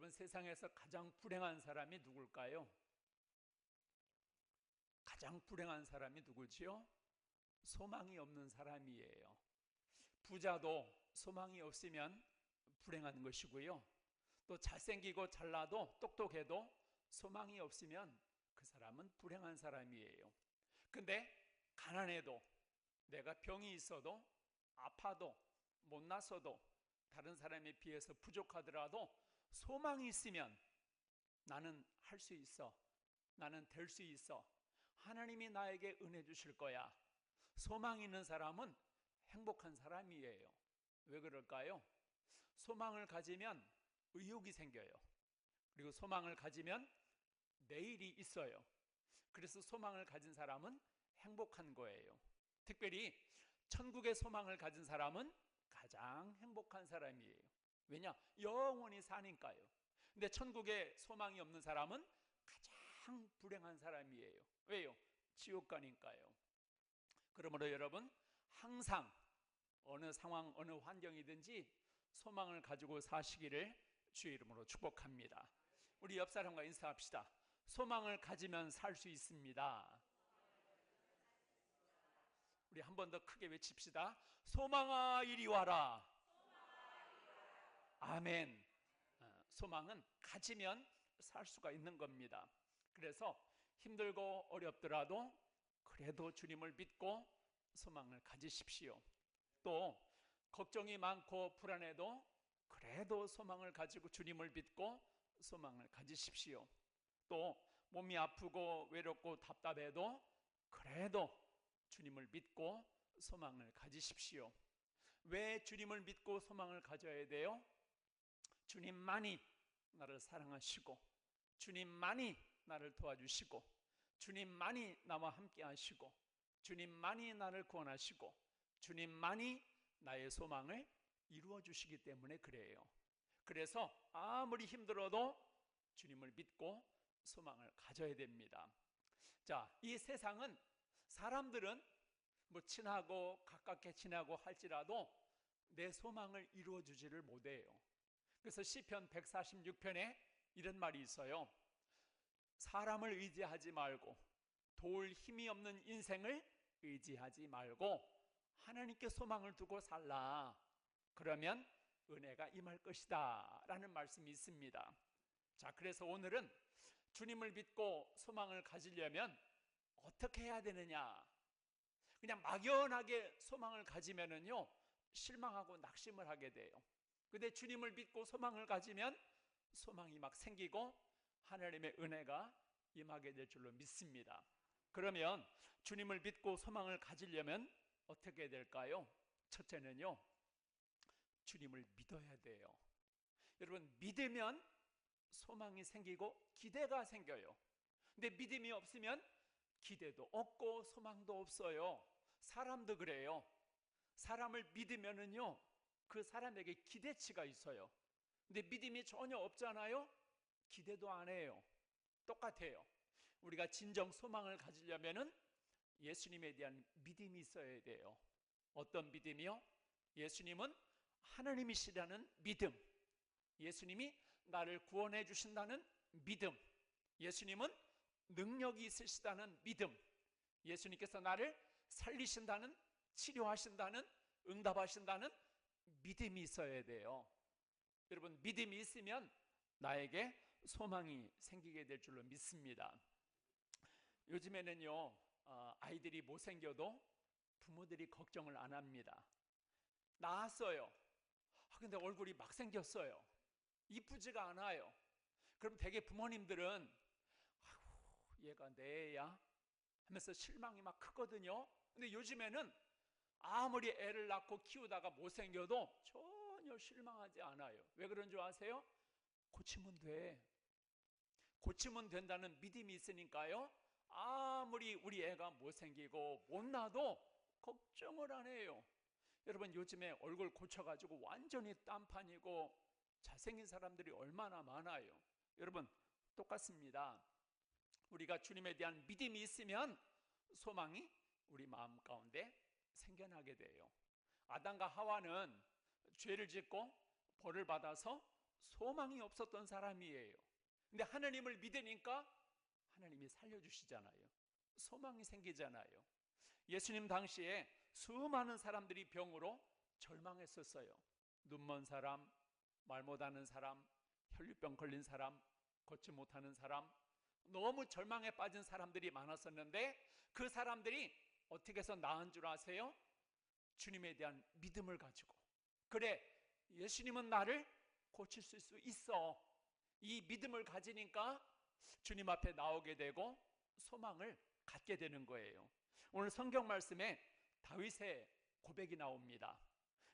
여러분, 세상에서 가장 불행한 사람이 누굴까요? 가장 불행한 사람이 누구지요? 소망이 없는 사람이에요. 부자도 소망이 없으면 불행한 것이고요. 또 잘생기고 잘나도 똑똑해도 소망이 없으면 그 사람은 불행한 사람이에요. 근데 가난해도, 내가 병이 있어도, 아파도, 못났어도, 다른 사람에 비해서 부족하더라도 소망이 있으면 나는 할 수 있어, 나는 될 수 있어, 하나님이 나에게 은혜 주실 거야, 소망이 있는 사람은 행복한 사람이에요. 왜 그럴까요? 소망을 가지면 의욕이 생겨요. 그리고 소망을 가지면 내일이 있어요. 그래서 소망을 가진 사람은 행복한 거예요. 특별히 천국의 소망을 가진 사람은 가장 행복한 사람이에요. 왜냐? 영원히 사니까요. 근데 천국에 소망이 없는 사람은 가장 불행한 사람이에요. 왜요? 지옥 가니까요. 그러므로 여러분, 항상 어느 상황, 어느 환경이든지 소망을 가지고 사시기를 주의 이름으로 축복합니다. 우리 옆 사람과 인사합시다. 소망을 가지면 살 수 있습니다. 우리 한 번 더 크게 외칩시다. 소망아 이리 와라. 아멘. 소망은 가지면 살 수가 있는 겁니다. 그래서 힘들고 어렵더라도 그래도 주님을 믿고 소망을 가지십시오. 또 걱정이 많고 불안해도 그래도 소망을 가지고 주님을 믿고 소망을 가지십시오. 또 몸이 아프고 외롭고 답답해도 그래도 주님을 믿고 소망을 가지십시오. 왜 주님을 믿고 소망을 가져야 돼요? 주님만이 나를 사랑하시고, 주님만이 나를 도와주시고, 주님만이 나와 함께 하시고, 주님만이 나를 구원하시고, 주님만이 나의 소망을 이루어 주시기 때문에 그래요. 그래서 아무리 힘들어도 주님을 믿고 소망을 가져야 됩니다. 자, 이 세상은 사람들은 뭐 친하고 가깝게 지내고 할지라도 내 소망을 이루어 주지를 못해요. 그래서 시편 146편에 이런 말이 있어요. 사람을 의지하지 말고 도울 힘이 없는 인생을 의지하지 말고 하나님께 소망을 두고 살라. 그러면 은혜가 임할 것이다 라는 말씀이 있습니다. 자, 그래서 오늘은 주님을 믿고 소망을 가지려면 어떻게 해야 되느냐. 그냥 막연하게 소망을 가지면은요 실망하고 낙심을 하게 돼요. 근데 주님을 믿고 소망을 가지면 소망이 막 생기고 하나님의 은혜가 임하게 될 줄로 믿습니다. 그러면 주님을 믿고 소망을 가지려면 어떻게 해야 될까요? 첫째는요, 주님을 믿어야 돼요. 여러분, 믿으면 소망이 생기고 기대가 생겨요. 근데 믿음이 없으면 기대도 없고 소망도 없어요. 사람도 그래요. 사람을 믿으면은요 그 사람에게 기대치가 있어요. 근데 믿음이 전혀 없잖아요. 기대도 안 해요. 똑같아요. 우리가 진정 소망을 가지려면은 예수님에 대한 믿음이 있어야 돼요. 어떤 믿음이요? 예수님은 하나님이시라는 믿음, 예수님이 나를 구원해 주신다는 믿음, 예수님은 능력이 있으시다는 믿음, 예수님께서 나를 살리신다는, 치료하신다는, 응답하신다는 믿음이 있어야 돼요. 여러분, 믿음이 있으면 나에게 소망이 생기게 될 줄로 믿습니다. 요즘에는요 아이들이 못생겨도 부모들이 걱정을 안 합니다. 나았어요. 근데 얼굴이 막 생겼어요. 이쁘지가 않아요. 그럼 대개 부모님들은 얘가 내 애야 하면서 실망이 막 크거든요. 근데 요즘에는 아무리 애를 낳고 키우다가 못생겨도 전혀 실망하지 않아요. 왜 그런 줄 아세요? 고치면 돼. 고치면 된다는 믿음이 있으니까요 아무리 우리 애가 못생기고 못나도 걱정을 안 해요. 여러분, 요즘에 얼굴 고쳐가지고 완전히 딴판이고 잘생긴 사람들이 얼마나 많아요. 여러분, 똑같습니다. 우리가 주님에 대한 믿음이 있으면 소망이 우리 마음 가운데 생겨나게 돼요. 아담과 하와는 죄를 짓고 벌을 받아서 소망이 없었던 사람이에요. 근데 하나님을 믿으니까 하나님이 살려주시잖아요. 소망이 생기잖아요. 예수님 당시에 수많은 사람들이 병으로 절망했었어요. 눈먼 사람, 말 못하는 사람, 혈류병 걸린 사람, 걷지 못하는 사람, 너무 절망에 빠진 사람들이 많았었는데 그 사람들이 어떻게 해서 나은 줄 아세요? 주님에 대한 믿음을 가지고, 그래, 예수님은 나를 고칠 수 있어, 이 믿음을 가지니까 주님 앞에 나오게 되고 소망을 갖게 되는 거예요. 오늘 성경 말씀에 다윗의 고백이 나옵니다.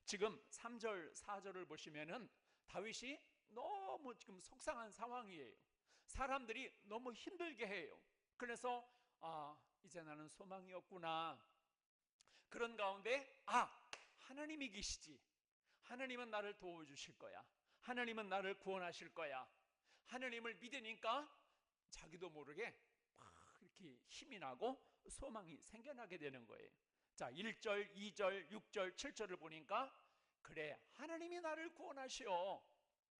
지금 3절 4절을 보시면은 다윗이 너무 지금 속상한 상황이에요. 사람들이 너무 힘들게 해요. 그래서 이제 나는 소망이 없구나. 그런 가운데 하나님이 계시지. 하나님은 나를 도와주실 거야. 하나님은 나를 구원하실 거야. 하나님을 믿으니까 자기도 모르게 막 이렇게 힘이 나고 소망이 생겨나게 되는 거예요. 자, 1절, 2절, 6절, 7절을 보니까 그래, 하나님이 나를 구원하시오,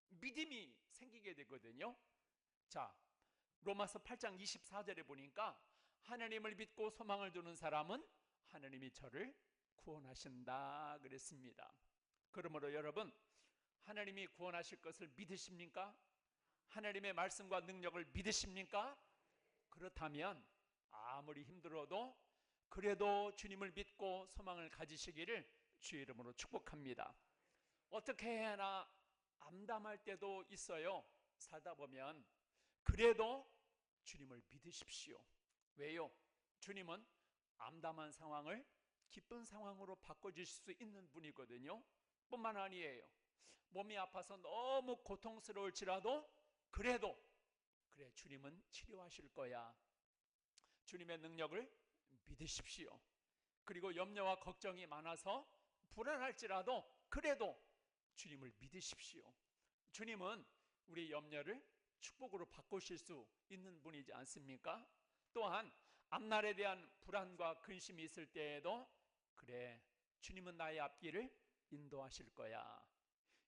믿음이 생기게 되거든요. 자, 로마서 8장 24절에 보니까 하나님을 믿고 소망을 두는 사람은 하나님이 저를 구원하신다 그랬습니다. 그러므로 여러분, 하나님이 구원하실 것을 믿으십니까? 하나님의 말씀과 능력을 믿으십니까? 그렇다면 아무리 힘들어도 그래도 주님을 믿고 소망을 가지시기를 주의 이름으로 축복합니다. 어떻게 해나 암담할 때도 있어요. 살다 보면. 그래도 주님을 믿으십시오. 왜요? 주님은 암담한 상황을 기쁜 상황으로 바꿔주실 수 있는 분이거든요. 뿐만 아니에요. 몸이 아파서 너무 고통스러울지라도 그래도 그래, 주님은 치료하실 거야. 주님의 능력을 믿으십시오. 그리고 염려와 걱정이 많아서 불안할지라도 그래도 주님을 믿으십시오. 주님은 우리 염려를 축복으로 바꾸실 수 있는 분이지 않습니까? 또한 앞날에 대한 불안과 근심이 있을 때에도 그래, 주님은 나의 앞길을 인도하실 거야.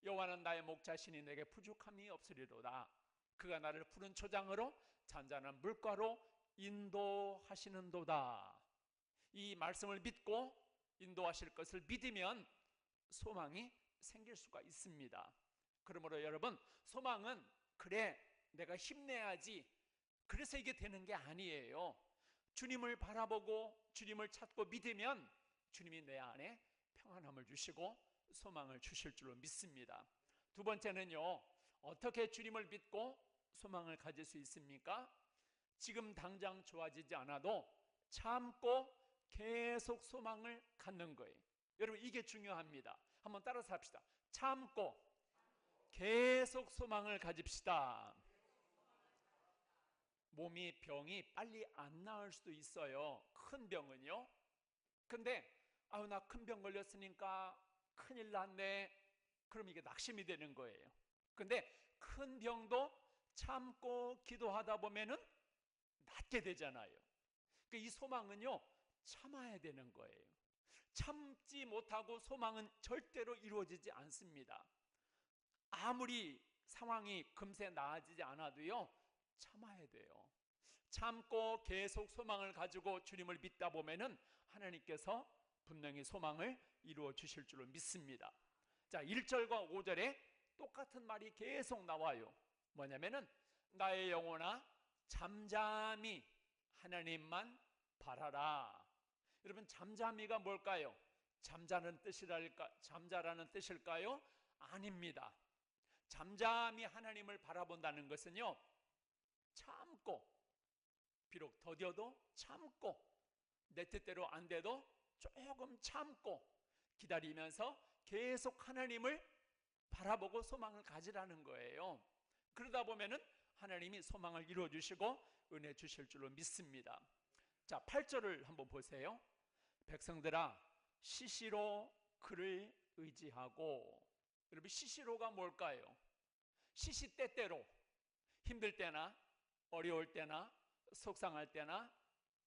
여호와는 나의 목자시니 내게 부족함이 없으리로다. 그가 나를 푸른 초장으로 잔잔한 물가로 인도하시는도다. 이 말씀을 믿고 인도하실 것을 믿으면 소망이 생길 수가 있습니다. 그러므로 여러분, 소망은 그래, 내가 힘내야지, 그래서 이게 되는 게 아니에요. 주님을 바라보고 주님을 찾고 믿으면 주님이 내 안에 평안함을 주시고 소망을 주실 줄로 믿습니다. 두 번째는요, 어떻게 주님을 믿고 소망을 가질 수 있습니까? 지금 당장 좋아지지 않아도 참고 계속 소망을 갖는 거예요. 여러분, 이게 중요합니다. 한번 따라서 합시다. 참고 계속 소망을 가집시다. 몸이 병이 빨리 안 나을 수도 있어요. 큰 병은요. 근데 나 큰 병 걸렸으니까 큰일 났네. 그럼 이게 낙심이 되는 거예요. 근데 큰 병도 참고 기도하다 보면은 낫게 되잖아요. 그러니까 이 소망은요, 참아야 되는 거예요. 참지 못하고 소망은 절대로 이루어지지 않습니다. 아무리 상황이 금세 나아지지 않아도요, 참아야 돼요. 참고 계속 소망을 가지고 주님을 믿다 보면은 하나님께서 분명히 소망을 이루어 주실 줄로 믿습니다. 자, 1절과 5절에 똑같은 말이 계속 나와요. 뭐냐면은 나의 영혼아 잠잠히 하나님만 바라라. 여러분, 잠잠히가 뭘까요? 잠자라는 뜻일까요? 아닙니다. 잠잠히 하나님을 바라본다는 것은요, 참고, 비록 더뎌도 참고, 내 뜻대로 안 돼도 조금 참고 기다리면서 계속 하나님을 바라보고 소망을 가지라는 거예요. 그러다 보면은 하나님이 소망을 이루어 주시고 은혜 주실 줄로 믿습니다. 자, 8절을 한번 보세요. 백성들아 시시로 그를 의지하고. 여러분, 시시로가 뭘까요? 시시때때로, 힘들 때나 어려울 때나 속상할 때나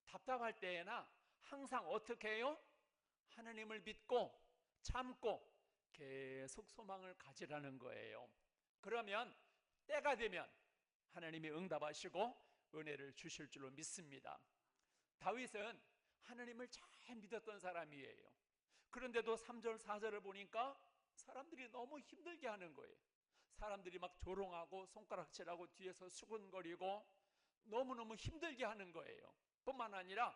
답답할 때에나 항상 어떻게 해요? 하나님을 믿고 참고 계속 소망을 가지라는 거예요. 그러면 때가 되면 하나님이 응답하시고 은혜를 주실 줄로 믿습니다. 다윗은 하나님을 잘 믿었던 사람이에요. 그런데도 3절 4절을 보니까 사람들이 너무 힘들게 하는 거예요. 사람들이 막 조롱하고 손가락질하고 뒤에서 수군거리고 너무너무 힘들게 하는 거예요. 뿐만 아니라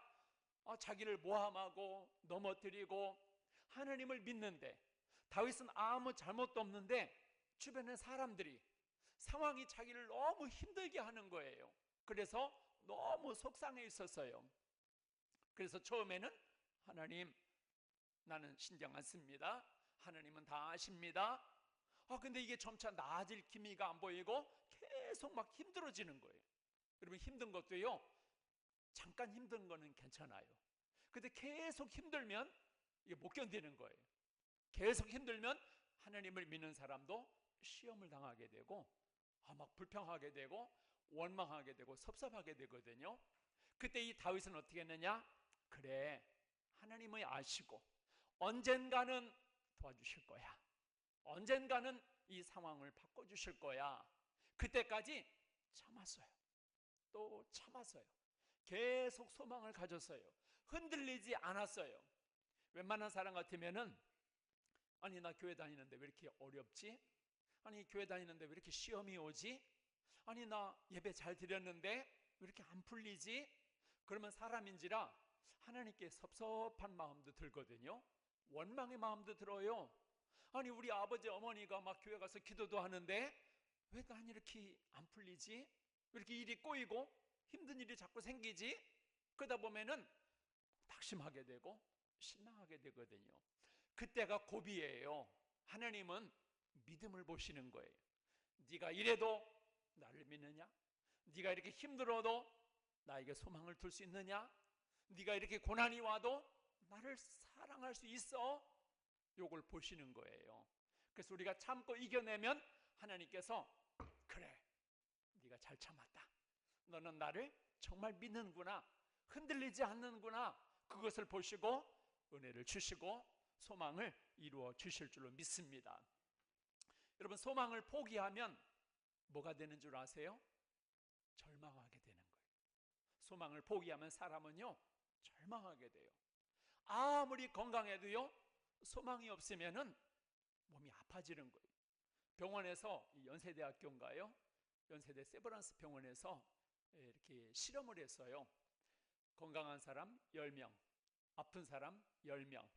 자기를 모함하고 넘어뜨리고 하나님을 믿는데, 다윗은 아무 잘못도 없는데 주변의 사람들이, 상황이 자기를 너무 힘들게 하는 거예요. 그래서 너무 속상해 있었어요. 그래서 처음에는 하나님, 나는 신경 안 씁니다. 하나님은 다 아십니다. 근데 이게 점차 나아질 기미가 안 보이고 계속 막 힘들어지는 거예요. 여러분, 힘든 것도요, 잠깐 힘든 거는 괜찮아요. 근데 계속 힘들면 이게 못 견디는 거예요. 계속 힘들면 하나님을 믿는 사람도 시험을 당하게 되고 막 불평하게 되고 원망하게 되고 섭섭하게 되거든요. 그때 이 다윗은 어떻게 했느냐? 그래, 하나님이 아시고 언젠가는 도와주실 거야. 언젠가는 이 상황을 바꿔주실 거야. 그때까지 참았어요. 또 참았어요. 계속 소망을 가졌어요. 흔들리지 않았어요. 웬만한 사람 같으면은, 아니 나 교회 다니는데 왜 이렇게 어렵지? 아니 교회 다니는데 왜 이렇게 시험이 오지? 아니 나 예배 잘 드렸는데 왜 이렇게 안 풀리지? 그러면 사람인지라 하나님께 섭섭한 마음도 들거든요. 원망의 마음도 들어요. 아니 우리 아버지 어머니가 막 교회 가서 기도도 하는데 왜 난 이렇게 안 풀리지? 왜 이렇게 일이 꼬이고 힘든 일이 자꾸 생기지? 그러다 보면은 낙심하게 되고 실망하게 되거든요. 그때가 고비예요. 하나님은 믿음을 보시는 거예요. 네가 이래도 나를 믿느냐? 네가 이렇게 힘들어도 나에게 소망을 둘 수 있느냐? 네가 이렇게 고난이 와도 나를 사랑할 수 있어? 요걸 보시는 거예요. 그래서 우리가 참고 이겨내면 하나님께서, 그래, 네가 잘 참았다. 너는 나를 정말 믿는구나. 흔들리지 않는구나. 그것을 보시고 은혜를 주시고 소망을 이루어 주실 줄로 믿습니다. 여러분, 소망을 포기하면 뭐가 되는 줄 아세요? 절망하게 되는 거예요. 소망을 포기하면 사람은요, 절망하게 돼요. 아무리 건강해도요, 소망이 없으면은 몸이 아파지는 거예요. 병원에서, 연세대학교인가요? 연세대 세브란스 병원에서 이렇게 실험을 했어요. 건강한 사람 10명, 아픈 사람 10명.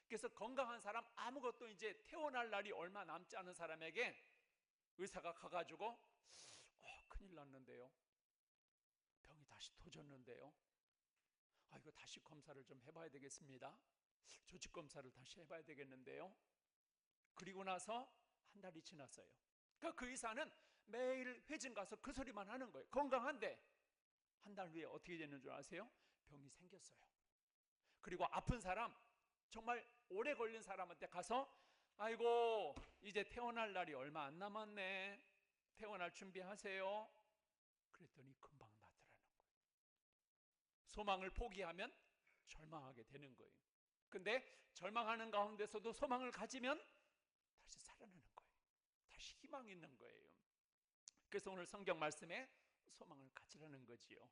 그래서 건강한 사람, 아무것도 이제 태어날 날이 얼마 남지 않은 사람에게 의사가 가가지고 큰일 났는데요, 병이 다시 터졌는데요, 이거 다시 검사를 좀 해봐야 되겠습니다. 조직 검사를 다시 해봐야 되겠는데요. 그리고 나서 한 달이 지났어요. 그러니까 그 의사는 매일 회진 가서 그 소리만 하는 거예요. 건강한데 한 달 후에 어떻게 되는 줄 아세요? 병이 생겼어요. 그리고 아픈 사람, 정말 오래 걸린 사람한테 가서 아이고 이제 태어날 날이 얼마 안 남았네, 태어날 준비하세요. 그랬더니 금방 낫더라는 거예요. 소망을 포기하면 절망하게 되는 거예요. 근데 절망하는 가운데서도 소망을 가지면 다시 살아나는 거예요. 다시 희망이 있는 거예요. 그래서 오늘 성경 말씀에 소망을 가지라는 거지요.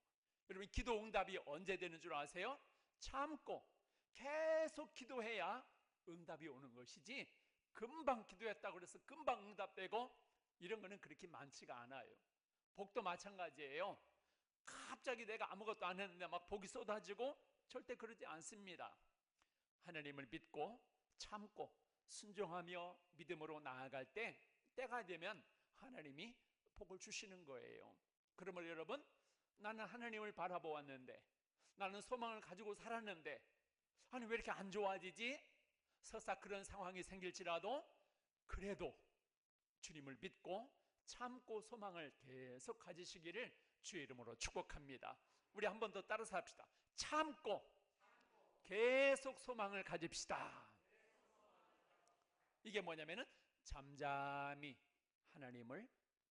여러분, 기도 응답이 언제 되는 줄 아세요? 참고 계속 기도해야 응답이 오는 것이지, 금방 기도했다고 해서 금방 응답되고 이런 거는 그렇게 많지가 않아요. 복도 마찬가지예요. 갑자기 내가 아무것도 안 했는데 막 복이 쏟아지고 절대 그러지 않습니다. 하나님을 믿고 참고 순종하며 믿음으로 나아갈 때, 때가 되면 하나님이 복을 주시는 거예요. 그러면 여러분, 나는 하나님을 바라보았는데, 나는 소망을 가지고 살았는데 아니 왜 이렇게 안 좋아지지? 설사 그런 상황이 생길지라도 그래도 주님을 믿고 참고 소망을 계속 가지시기를 주의 이름으로 축복합니다. 우리 한 번 더 따라서 합시다. 참고 계속 소망을 가집시다. 이게 뭐냐면은 잠잠히 하나님을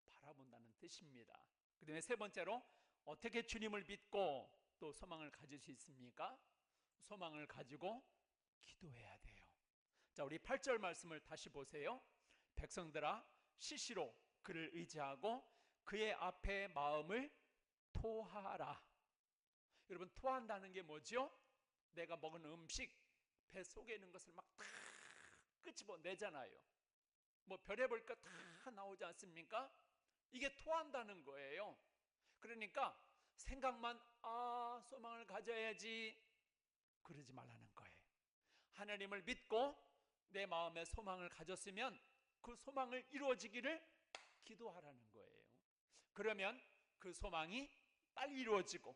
바라본다는 뜻입니다. 그 다음에 세 번째로, 어떻게 주님을 믿고 또 소망을 가질 수 있습니까? 소망을 가지고 기도해야 돼요. 자, 우리 8절 말씀을 다시 보세요. 백성들아, 시시로 그를 의지하고 그의 앞에 마음을 토하라. 여러분, 토한다는 게 뭐죠? 내가 먹은 음식 배 속에 있는 것을 막 다 끄집어내잖아요. 뭐 별의별 거 다 나오지 않습니까? 이게 토한다는 거예요. 그러니까 생각만 소망을 가져야지 그러지 말라는 거예요. 하나님을 믿고 내 마음에 소망을 가졌으면 그 소망을 이루어지기를 기도하라는 거예요. 그러면 그 소망이 빨리 이루어지고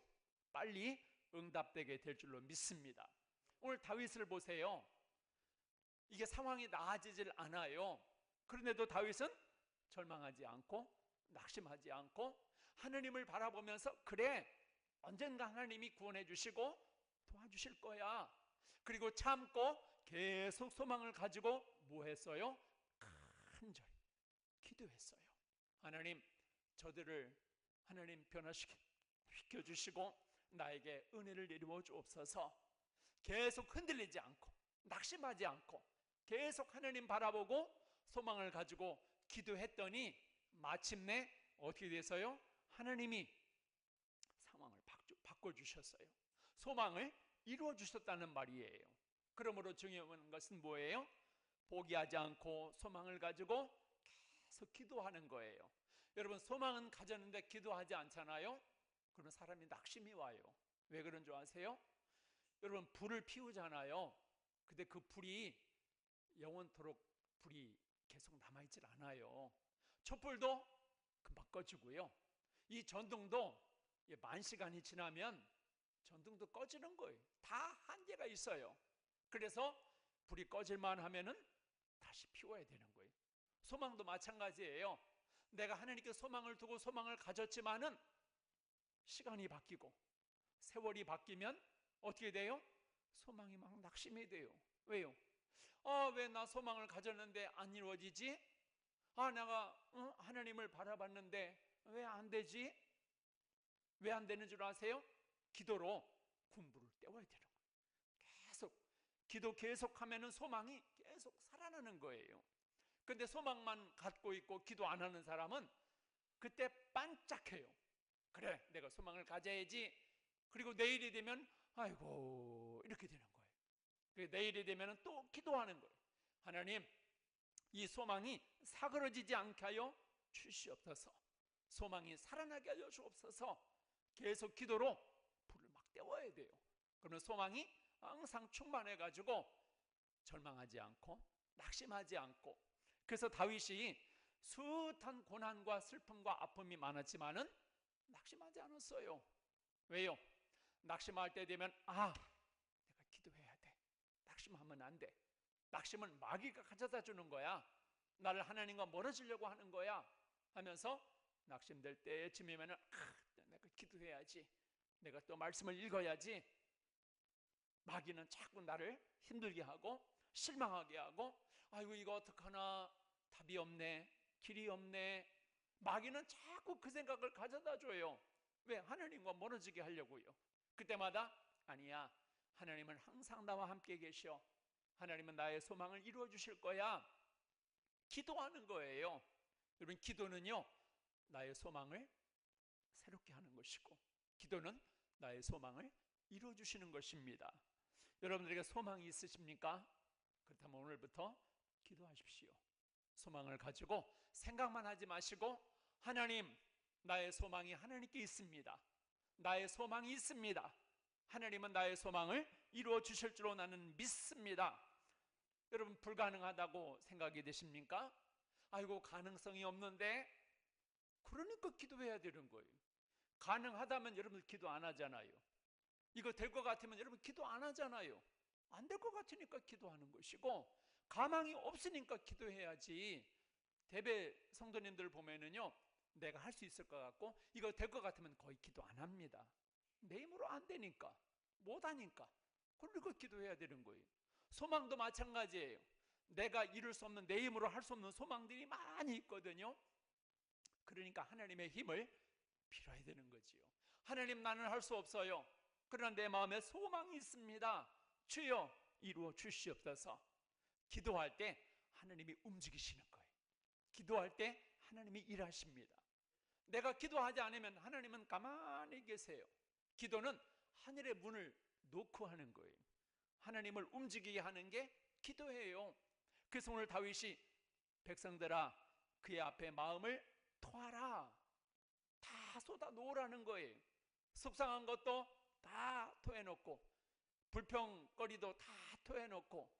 빨리 응답되게 될 줄로 믿습니다. 오늘 다윗을 보세요. 이게 상황이 나아지질 않아요. 그런데도 다윗은 절망하지 않고 낙심하지 않고 하나님을 바라보면서 그래, 언젠가 하나님이 구원해 주시고 도와주실 거야. 그리고 참고 계속 소망을 가지고 뭐 했어요? 간절히 기도했어요. 하나님, 저들을 하나님 변화시켜 주시고 나에게 은혜를 내리워 주옵소서. 계속 흔들리지 않고 낙심하지 않고 계속 하나님 바라보고 소망을 가지고 기도했더니 마침내 어떻게 돼서요? 하나님이 상황을 바꿔주셨어요. 소망을 이루어주셨다는 말이에요. 그러므로 중요한 것은 뭐예요? 포기하지 않고 소망을 가지고 계속 기도하는 거예요. 여러분, 소망은 가졌는데 기도하지 않잖아요? 그러면 사람이 낙심이 와요. 왜 그런 줄 아세요? 여러분, 불을 피우잖아요. 근데 그 불이 영원토록 불이 계속 남아있질 않아요. 촛불도 금방 꺼지고요. 이 전등도 만 시간이 지나면 전등도 꺼지는 거예요. 다 한계가 있어요. 그래서 불이 꺼질만 하면은 다시 피워야 되는 거예요. 소망도 마찬가지예요. 내가 하나님께 소망을 두고 소망을 가졌지만은 시간이 바뀌고 세월이 바뀌면 어떻게 돼요? 소망이 막 낙심이 돼요. 왜요? 왜 나 소망을 가졌는데 안 이루어지지? 내가 하나님을 바라봤는데 왜 안 되지? 왜 안 되는 줄 아세요? 기도로 군부를 때워야 되는 거예요. 기도 계속하면은 소망이 계속 살아나는 거예요. 근데 소망만 갖고 있고 기도 안 하는 사람은 그때 반짝해요. 그래, 내가 소망을 가져야지. 그리고 내일이 되면 아이고 이렇게 되는 거예요. 내일이 되면 또 기도하는 거예요. 하나님, 이 소망이 사그러지지 않게 하여 주시옵소서. 소망이 살아나게 하여 주옵소서. 계속 기도로 불을 막 때워야 돼요. 그러면 소망이 항상 충만해가지고 절망하지 않고 낙심하지 않고. 그래서 다윗이 숱한 고난과 슬픔과 아픔이 많았지만은 낙심하지 않았어요. 왜요? 낙심할 때 되면 내가 기도해야 돼. 낙심하면 안 돼. 낙심은 마귀가 가져다 주는 거야. 나를 하나님과 멀어지려고 하는 거야 하면서 낙심될 때쯤이면은 내가 기도해야지. 내가 또 말씀을 읽어야지. 마귀는 자꾸 나를 힘들게 하고 실망하게 하고 아이고 이거 어떡하나, 답이 없네, 길이 없네. 마귀는 자꾸 그 생각을 가져다 줘요. 왜? 하나님과 멀어지게 하려고요. 그때마다 아니야, 하나님은 항상 나와 함께 계셔. 하나님은 나의 소망을 이루어 주실 거야. 기도하는 거예요. 여러분, 기도는요 나의 소망을 새롭게 하는 것이고 기도는 나의 소망을 이루어 주시는 것입니다. 여러분들에게 소망이 있으십니까? 그렇다면 오늘부터 기도하십시오. 소망을 가지고 생각만 하지 마시고 하나님, 나의 소망이 하나님께 있습니다. 나의 소망이 있습니다. 하나님은 나의 소망을 이루어 주실 줄로 나는 믿습니다. 여러분, 불가능하다고 생각이 되십니까? 아이고 가능성이 없는데. 그러니까 기도해야 되는 거예요. 가능하다면 여러분 기도 안 하잖아요. 이거 될 것 같으면 여러분 기도 안 하잖아요. 안 될 것 같으니까 기도하는 것이고 가망이 없으니까 기도해야지. 대배 성도님들 보면은요, 내가 할 수 있을 것 같고 이거 될 것 같으면 거의 기도 안 합니다. 내 힘으로 안 되니까, 못 하니까. 그러니까 기도해야 되는 거예요. 소망도 마찬가지예요. 내가 이룰 수 없는, 내 힘으로 할 수 없는 소망들이 많이 있거든요. 그러니까 하나님의 힘을 빌어야 되는 거지요. 하나님, 나는 할 수 없어요. 그러나 내 마음에 소망이 있습니다. 주여 이루어 주시옵소서. 기도할 때 하나님이 움직이시는 거예요. 기도할 때 하나님이 일하십니다. 내가 기도하지 않으면 하나님은 가만히 계세요. 기도는 하늘의 문을 놓고 하는 거예요. 하나님을 움직이게 하는 게 기도예요. 그래서 오늘 다윗이 백성들아 그의 앞에 마음을 토하라, 다 쏟아 놓으라는 거예요. 속상한 것도 다 토해놓고, 불평거리도 다 토해놓고,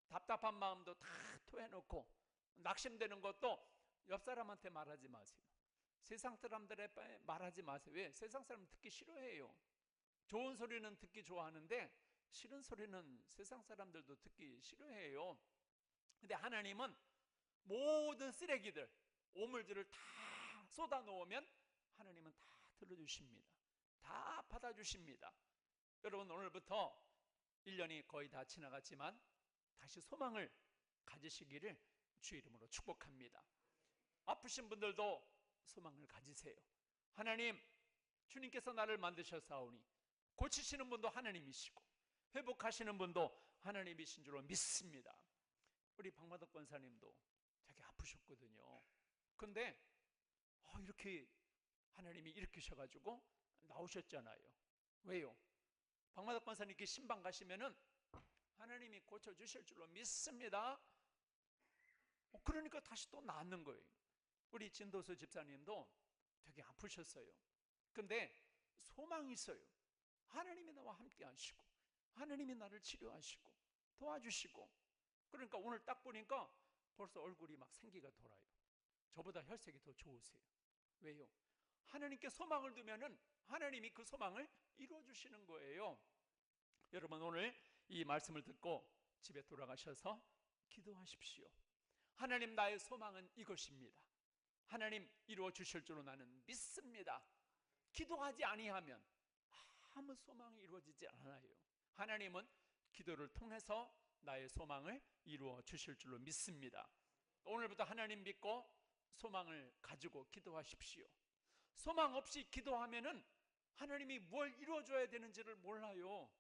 답답한 마음도 다 토해놓고, 낙심되는 것도 옆 사람한테 말하지 마세요. 세상 사람들에 말하지 마세요. 왜? 세상 사람은 듣기 싫어해요. 좋은 소리는 듣기 좋아하는데 싫은 소리는 세상 사람들도 듣기 싫어해요. 근데 하나님은 모든 쓰레기들, 오물들을 다 쏟아 놓으면 하나님은 다 들어주십니다. 다 받아주십니다. 여러분, 오늘부터 1년이 거의 다 지나갔지만 다시 소망을 가지시기를 주의 이름으로 축복합니다. 아프신 분들도 소망을 가지세요. 하나님, 주님께서 나를 만드셨사오니 고치시는 분도 하나님이시고 회복하시는 분도 하나님이신 줄로 믿습니다. 우리 박마덕 권사님도 되게 아프셨거든요. 근데 이렇게 하나님이 일으키셔가지고 나오셨잖아요. 왜요? 박마덕 권사님께 신방 가시면은 하나님이 고쳐주실 줄로 믿습니다. 그러니까 다시 또 낫는 거예요. 우리 진도수 집사님도 되게 아프셨어요. 근데 소망이 있어요. 하나님이 나와 함께 하시고 하나님이 나를 치료하시고 도와주시고, 그러니까 오늘 딱 보니까 벌써 얼굴이 막 생기가 돌아요. 저보다 혈색이 더 좋으세요. 왜요? 하나님께 소망을 두면은 하나님이 그 소망을 이루어주시는 거예요. 여러분, 오늘 이 말씀을 듣고 집에 돌아가셔서 기도하십시오. 하나님, 나의 소망은 이것입니다. 하나님 이루어 주실 줄로 나는 믿습니다. 기도하지 아니하면 아무 소망이 이루어지지 않아요. 하나님은 기도를 통해서 나의 소망을 이루어 주실 줄로 믿습니다. 오늘부터 하나님 믿고 소망을 가지고 기도하십시오. 소망 없이 기도하면은 하나님이 뭘 이루어줘야 되는지를 몰라요.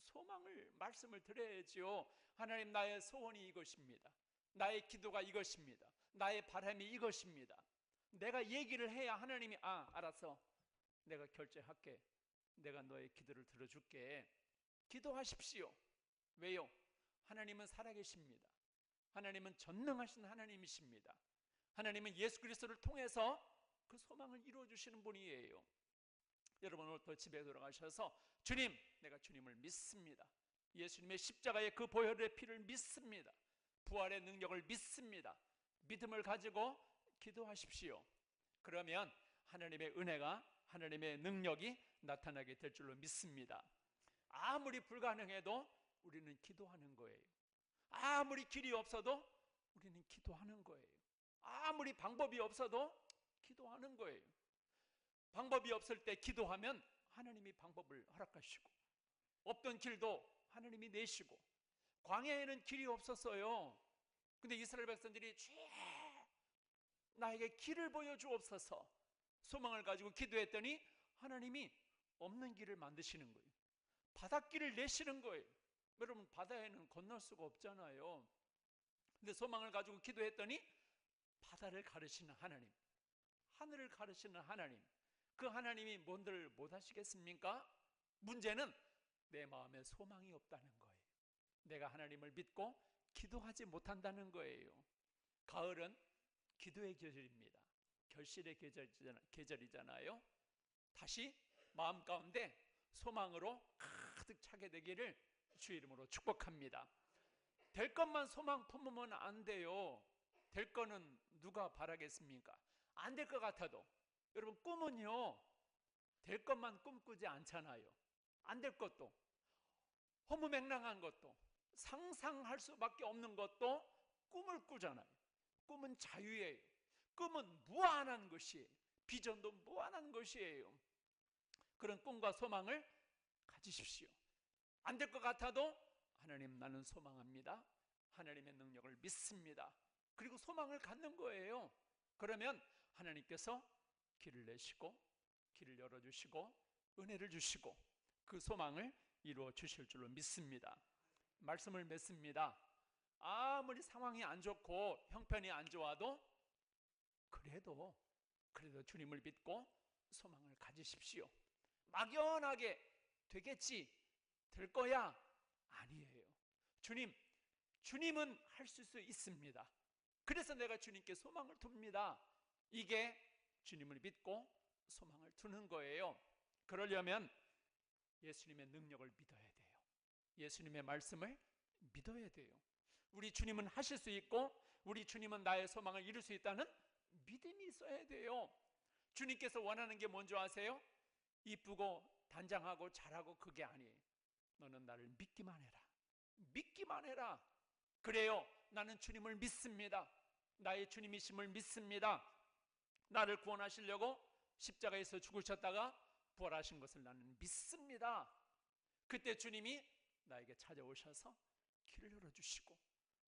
소망을 말씀을 드려야지요. 하나님, 나의 소원이 이것입니다. 나의 기도가 이것입니다. 나의 바람이 이것입니다. 내가 얘기를 해야 하나님이 알았어, 내가 결제할게, 내가 너의 기도를 들어줄게. 기도하십시오. 왜요? 하나님은 살아계십니다. 하나님은 전능하신 하나님이십니다. 하나님은 예수 그리스도를 통해서 그 소망을 이루어주시는 분이에요. 여러분, 오늘 또 집에 돌아가셔서 주님, 내가 주님을 믿습니다. 예수님의 십자가의 그 보혈의 피를 믿습니다. 부활의 능력을 믿습니다. 믿음을 가지고 기도하십시오. 그러면 하나님의 은혜가, 하나님의 능력이 나타나게 될 줄로 믿습니다. 아무리 불가능해도 우리는 기도하는 거예요. 아무리 길이 없어도 우리는 기도하는 거예요. 아무리 방법이 없어도 기도하는 거예요. 방법이 없을 때 기도하면 하나님이 방법을 허락하시고, 없던 길도 하나님이 내시고, 광야에는 길이 없었어요. 근데 이스라엘 백성들이 주여 나에게 길을 보여주옵소서 소망을 가지고 기도했더니 하나님이 없는 길을 만드시는 거예요. 바닷길을 내시는 거예요. 여러분, 바다에는 건널 수가 없잖아요. 근데 소망을 가지고 기도했더니 바다를 가르시는 하나님, 하늘을 가르시는 하나님, 그 하나님이 뭔들 못하시겠습니까? 문제는 내 마음에 소망이 없다는 거예요. 내가 하나님을 믿고 기도하지 못한다는 거예요. 가을은 기도의 계절입니다. 결실의 계절이잖아요. 다시 마음 가운데 소망으로 가득 차게 되기를 주의 이름으로 축복합니다. 될 것만 소망 품으면 안 돼요. 될 거는 누가 바라겠습니까? 안 될 것 같아도. 여러분, 꿈은요, 될 것만 꿈꾸지 않잖아요. 안 될 것도, 허무맹랑한 것도, 상상할 수밖에 없는 것도 꿈을 꾸잖아요. 꿈은 자유예요. 꿈은 무한한 것이에요. 비전도 무한한 것이에요. 그런 꿈과 소망을 가지십시오. 안 될 것 같아도 하나님, 나는 소망합니다. 하나님의 능력을 믿습니다. 그리고 소망을 갖는 거예요. 그러면 하나님께서 길을 내시고 길을 열어주시고 은혜를 주시고 그 소망을 이루어 주실 줄로 믿습니다. 말씀을 맺습니다. 아무리 상황이 안 좋고 형편이 안 좋아도 그래도 주님을 믿고 소망을 가지십시오. 막연하게 되겠지, 될 거야, 아니에요. 주님은 하실 수 있습니다. 그래서 내가 주님께 소망을 둡니다. 이게 주님을 믿고 소망을 두는 거예요. 그러려면 예수님의 능력을 믿어야 돼요. 예수님의 말씀을 믿어야 돼요. 우리 주님은 하실 수 있고 우리 주님은 나의 소망을 이룰 수 있다는 믿음이 있어야 돼요. 주님께서 원하는 게 뭔지 아세요? 이쁘고 단장하고 잘하고 그게 아니에요. 너는 나를 믿기만 해라. 믿기만 해라. 그래요. 나는 주님을 믿습니다. 나의 주님이심을 믿습니다. 나를 구원하시려고 십자가에서 죽으셨다가 부활하신 것을 나는 믿습니다. 그때 주님이 나에게 찾아오셔서 길을 열어주시고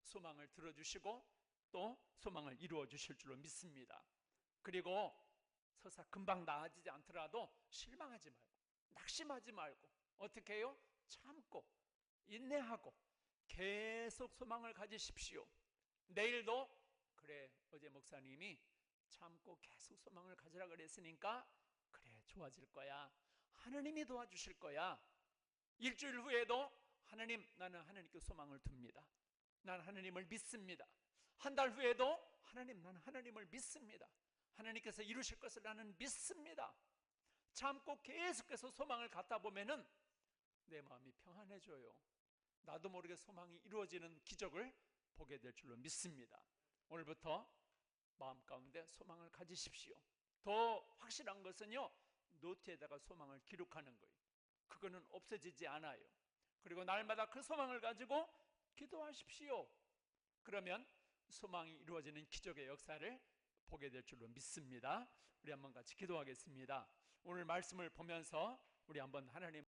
소망을 들어주시고 또 소망을 이루어 주실 줄로 믿습니다. 그리고 설사 금방 나아지지 않더라도 실망하지 말고 낙심하지 말고 어떻게 해요? 참고 인내하고 계속 소망을 가지십시오. 내일도 그래, 어제 목사님이 참고 계속 소망을 가지라 그랬으니까 그래, 좋아질 거야. 하나님이 도와주실 거야. 일주일 후에도 하나님, 나는 하나님께 소망을 둡니다. 나는 하나님을 믿습니다. 한 달 후에도 하나님, 나는 하나님을 믿습니다. 하나님께서 이루실 것을 나는 믿습니다. 참고 계속해서 소망을 갖다 보면은 내 마음이 평안해져요. 나도 모르게 소망이 이루어지는 기적을 보게 될 줄로 믿습니다. 오늘부터 마음 가운데 소망을 가지십시오. 더 확실한 것은요, 노트에다가 소망을 기록하는 거예요. 그거는 없어지지 않아요. 그리고 날마다 그 소망을 가지고 기도하십시오. 그러면 소망이 이루어지는 기적의 역사를 보게 될 줄로 믿습니다. 우리 한번 같이 기도하겠습니다. 오늘 말씀을 보면서 우리 한번 하나님